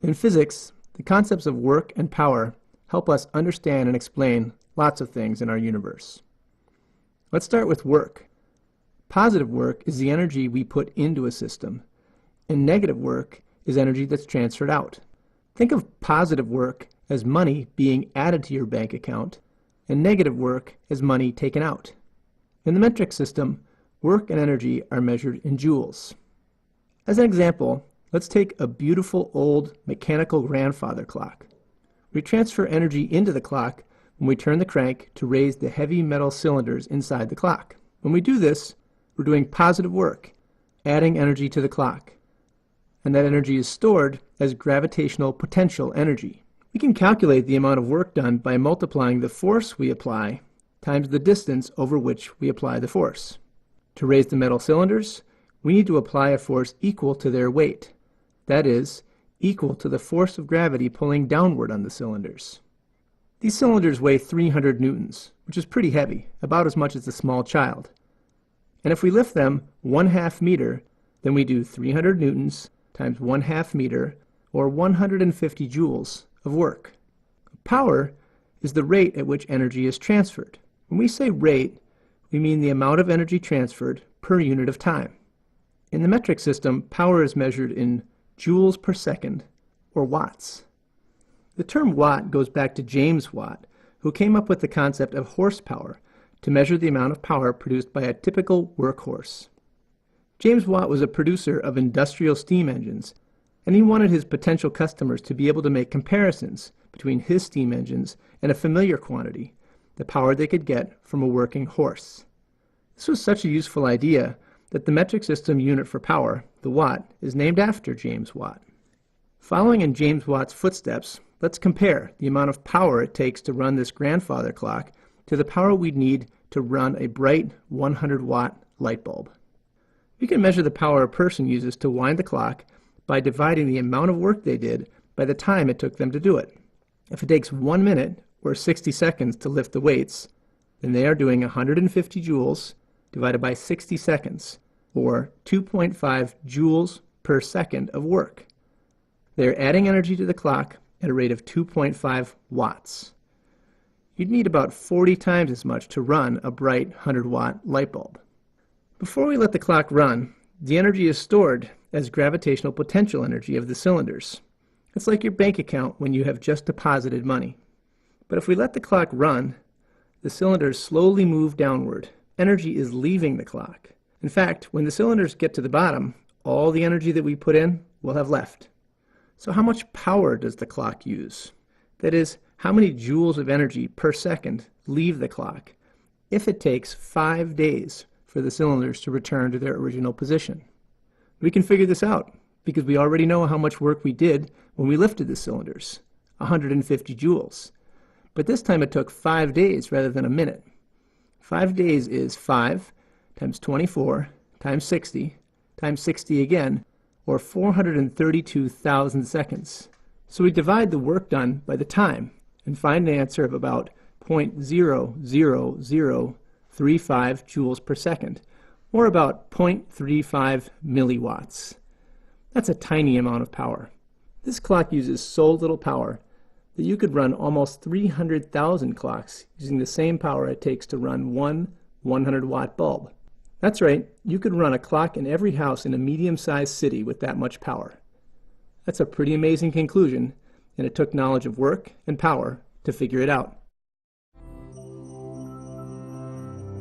In physics, the concepts of work and power help us understand and explain lots of things in our universe. Let's start with work. Positive work is the energy we put into a system, and negative work is energy that's transferred out. Think of positive work as money being added to your bank account, and negative work as money taken out. In the metric system, work and energy are measured in joules. As an example, let's take a beautiful old mechanical grandfather clock. We transfer energy into the clock when we turn the crank to raise the heavy metal cylinders inside the clock. When we do this, we're doing positive work, adding energy to the clock. And that energy is stored as gravitational potential energy. We can calculate the amount of work done by multiplying the force we apply times the distance over which we apply the force. To raise the metal cylinders, we need to apply a force equal to their weight. That is, equal to the force of gravity pulling downward on the cylinders. These cylinders weigh 300 newtons, which is pretty heavy, about as much as a small child. And if we lift them 1/2 meter, then we do 300 newtons times 1/2 meter, or 150 joules of work. Power is the rate at which energy is transferred. When we say rate, we mean the amount of energy transferred per unit of time. In the metric system, power is measured in joules per second, or watts. The term watt goes back to James Watt, who came up with the concept of horsepower to measure the amount of power produced by a typical workhorse. James Watt was a producer of industrial steam engines, and he wanted his potential customers to be able to make comparisons between his steam engines and a familiar quantity, the power they could get from a working horse. This was such a useful idea that the metric system unit for power, the watt, is named after James Watt. Following in James Watt's footsteps, let's compare the amount of power it takes to run this grandfather clock to the power we'd need to run a bright 100-watt light bulb. We can measure the power a person uses to wind the clock by dividing the amount of work they did by the time it took them to do it. If it takes 1 minute or 60 seconds to lift the weights, then they are doing 150 joules divided by 60 seconds, or 2.5 joules per second of work. They are adding energy to the clock at a rate of 2.5 watts. You'd need about 40 times as much to run a bright 100-watt light bulb. Before we let the clock run, the energy is stored as gravitational potential energy of the cylinders. It's like your bank account when you have just deposited money. But if we let the clock run, the cylinders slowly move downward. Energy is leaving the clock. In fact, when the cylinders get to the bottom, all the energy that we put in will have left. So how much power does the clock use? That is, how many joules of energy per second leave the clock if it takes 5 days for the cylinders to return to their original position? We can figure this out because we already know how much work we did when we lifted the cylinders, 150 joules. But this time it took 5 days rather than a minute. 5 days is 5 times 24 times 60 times 60 again, or 432,000 seconds. So we divide the work done by the time and find an answer of about 0.00035 joules per second, or about 0.35 milliwatts. That's a tiny amount of power. This clock uses so little power that you could run almost 300,000 clocks using the same power it takes to run one 100-watt bulb. That's right, you could run a clock in every house in a medium-sized city with that much power. That's a pretty amazing conclusion, and it took knowledge of work and power to figure it out.